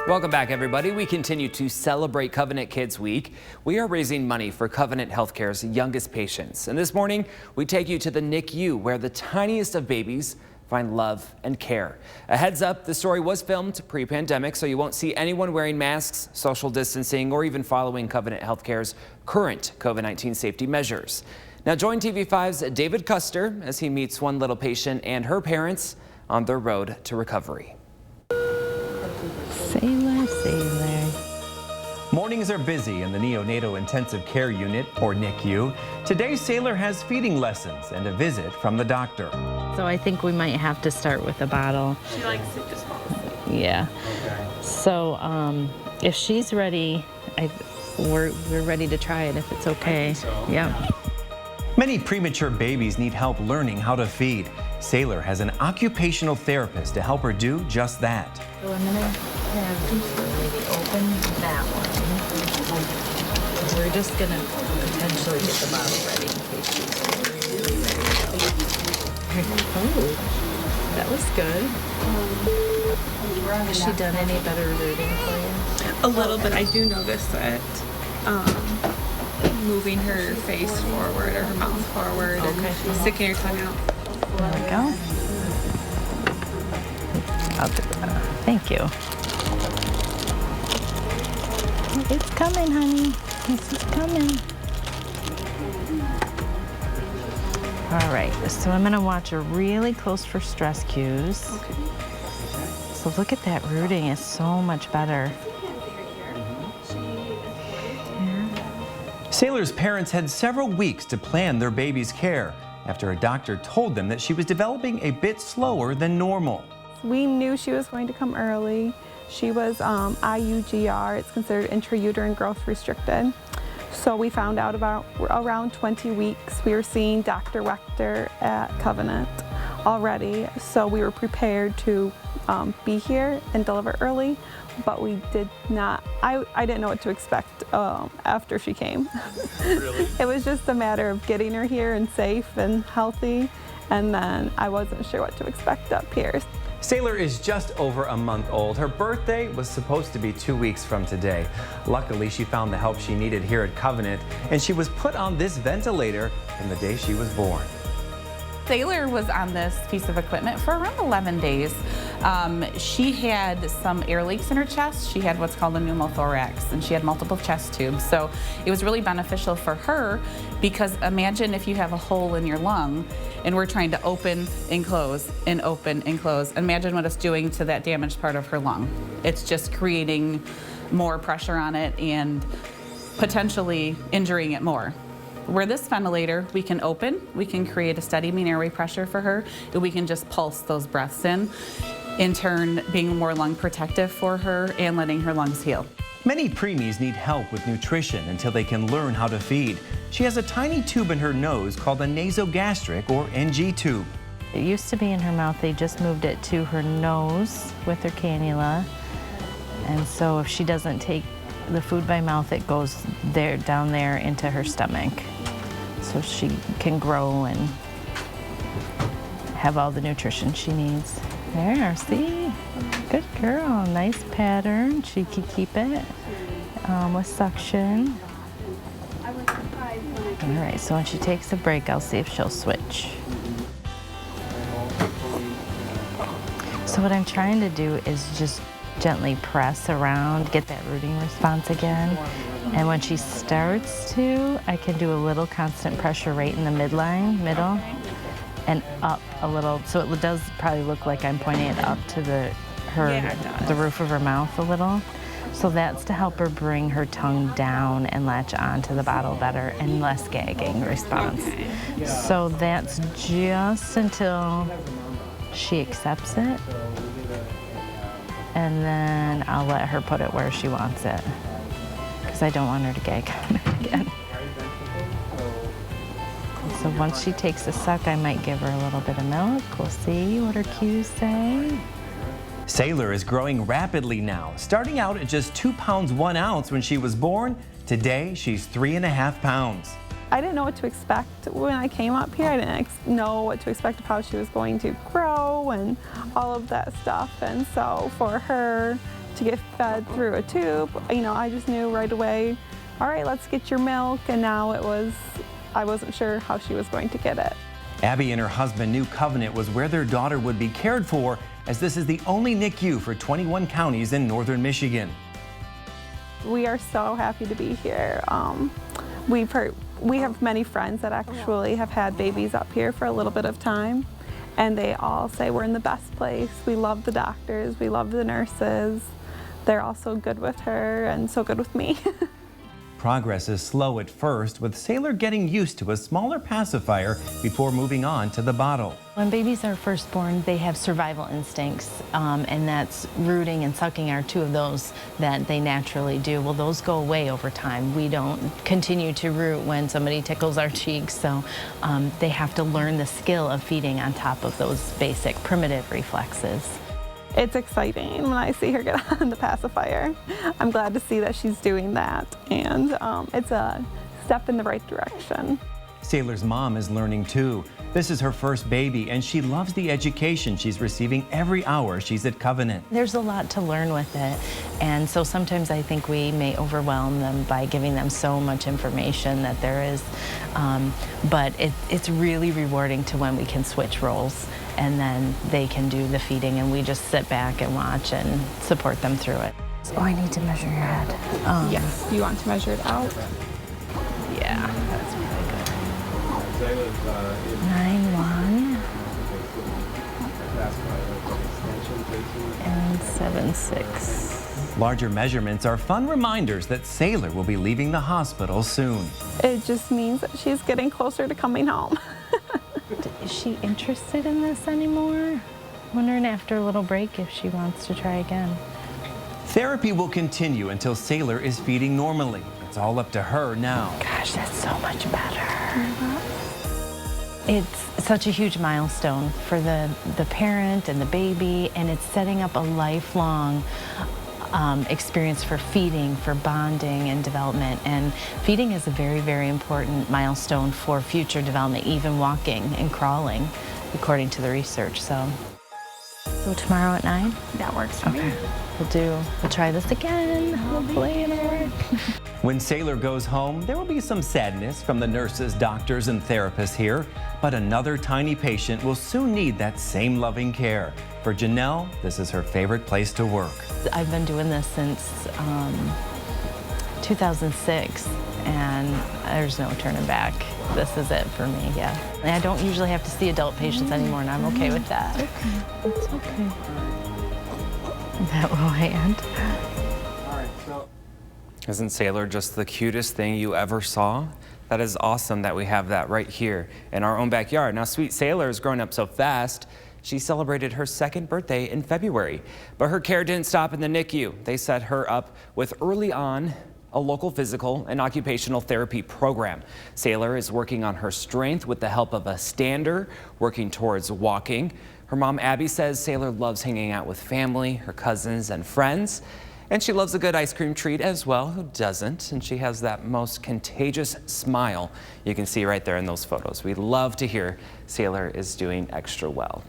Welcome back, everybody. We continue to celebrate Covenant Kids Week. We are raising money for Covenant Healthcare's youngest patients. And this morning, we take you to the NICU, where the tiniest of babies find love and care. A heads up, the story was filmed pre-pandemic, so you won't see anyone wearing masks, social distancing, or even following Covenant Healthcare's current COVID-19 safety measures. Now join TV5's David Custer as he meets one little patient and her parents on their road to recovery. Saylor, Saylor. Mornings are busy in the Neonatal Intensive Care Unit, or NICU. Today, Saylor has feeding lessons and a visit from the doctor. So I think we might have to start with a bottle. She likes to just fall asleep. Yeah. Okay. So if she's ready, we're ready to try it if it's okay. I think so. Yeah. Many premature babies need help learning how to feed. Saylor has an occupational therapist to help her do just that. So I'm gonna have you maybe open that one. We're just gonna potentially get the bottle ready in case she's really ready. Oh, that was good. Has she done any better rooting for you? A little bit. I do notice that moving her face forward or her mouth forward and sticking her tongue out. There we go. I'll do that. Thank you. It's coming, honey. This is coming. All right, so I'm gonna watch her really close for stress cues. Okay. So look at that rooting, it's so much better. Saylor's parents had several weeks to plan their baby's care after a doctor told them that she was developing a bit slower than normal. We knew she was going to come early. She was IUGR, it's considered intrauterine growth restricted. So we found out about around 20 weeks. We were seeing Dr. Wechter at Covenant already, so we were prepared to be here and deliver early, but we did not, I didn't know what to expect after she came. Really? It was just a matter of getting her here and safe and healthy, and then I wasn't sure what to expect up here. Saylor is just over a month old. Her birthday was supposed to be 2 weeks from today. Luckily, she found the help she needed here at Covenant, and she was put on this ventilator from the day she was born. Saylor was on this piece of equipment for around 11 days. She had some air leaks in her chest. She had what's called a pneumothorax, and she had multiple chest tubes. So it was really beneficial for her, because imagine if you have a hole in your lung and we're trying to open and close and open and close. Imagine what it's doing to that damaged part of her lung. It's just creating more pressure on it and potentially injuring it more. Where this ventilator, we can open, we can create a steady mean airway pressure for her, and we can just pulse those breaths in turn being more lung protective for her and letting her lungs heal. Many preemies need help with nutrition until they can learn how to feed. She has a tiny tube in her nose called a nasogastric, or NG tube. It used to be in her mouth, they just moved it to her nose with her cannula. And so if she doesn't take the food by mouth, it goes there, down there into her stomach. So she can grow and have all the nutrition she needs. There, see? Good girl, nice pattern. She can keep it with suction. All right, so when she takes a break, I'll see if she'll switch. So what I'm trying to do is just gently press around, get that rooting response again. And when she starts to, I can do a little constant pressure right in the midline, middle, and up a little. So it does probably look like I'm pointing it up to the roof of her mouth a little. So that's to help her bring her tongue down and latch onto the bottle better and less gagging response. Okay. So that's just until she accepts it. And then I'll let her put it where she wants it, because I don't want her to gag on it again. So once she takes a suck, I might give her a little bit of milk. We'll see what her cues say. Saylor is growing rapidly now, starting out at just 2 pounds 1 ounce when she was born. Today, she's 3.5 pounds. I didn't know what to expect when I came up here. I didn't know what to expect of how she was going to grow and all of that stuff. And so for her to get fed through a tube. You know, I just knew right away, all right, let's get your milk. And now I wasn't sure how she was going to get it. Abby and her husband knew Covenant was where their daughter would be cared for, as this is the only NICU for 21 counties in northern Michigan. We are so happy to be here. We have many friends that actually have had babies up here for a little bit of time, and they all say we're in the best place. We love the doctors, we love the nurses. They're all so good with her and so good with me. Progress is slow at first, with Saylor getting used to a smaller pacifier before moving on to the bottle. When babies are first born, they have survival instincts, and that's rooting and sucking are two of those that they naturally do. Well, those go away over time. We don't continue to root when somebody tickles our cheeks, so they have to learn the skill of feeding on top of those basic primitive reflexes. It's exciting when I see her get on the pacifier. I'm glad to see that she's doing that, and it's a step in the right direction. Saylor's mom is learning too. This is her first baby, and she loves the education she's receiving every hour she's at Covenant. There's a lot to learn with it, and so sometimes I think we may overwhelm them by giving them so much information that there is, but it's really rewarding to when we can switch roles and then they can do the feeding and we just sit back and watch and support them through it. Oh, I need to measure your head. Yes, you want to measure it out? Yeah, that's really good. 9'1" and 7'6". Larger measurements are fun reminders that Saylor will be leaving the hospital soon. It just means that she's getting closer to coming home. Is she interested in this anymore? Wondering after a little break if she wants to try again. Therapy will continue until Saylor is feeding normally. It's all up to her now. Gosh, that's so much better. It's such a huge milestone for the parent and the baby, and it's setting up a lifelong experience for feeding, for bonding and development. And feeding is a very, very important milestone for future development, even walking and crawling, according to the research. So tomorrow at 9? That works for me. We'll try this again. Hopefully it'll work. When Saylor goes home, there will be some sadness from the nurses, doctors, and therapists here, but another tiny patient will soon need that same loving care. For Janelle, this is her favorite place to work. I've been doing this since 2006, and there's no turning back. This is it for me, yeah. And I don't usually have to see adult patients anymore, and I'm okay with that. Okay, it's okay. That will hand. Isn't Saylor just the cutest thing you ever saw? That is awesome that we have that right here in our own backyard. Now, sweet Saylor is growing up so fast. She celebrated her second birthday in February, but her care didn't stop in the NICU. They set her up with early on a local physical and occupational therapy program. Saylor is working on her strength with the help of a stander, working towards walking. Her mom, Abby, says Saylor loves hanging out with family, her cousins, and friends. And she loves a good ice cream treat as well. Who doesn't? And she has that most contagious smile you can see right there in those photos. We love to hear Saylor is doing extra well.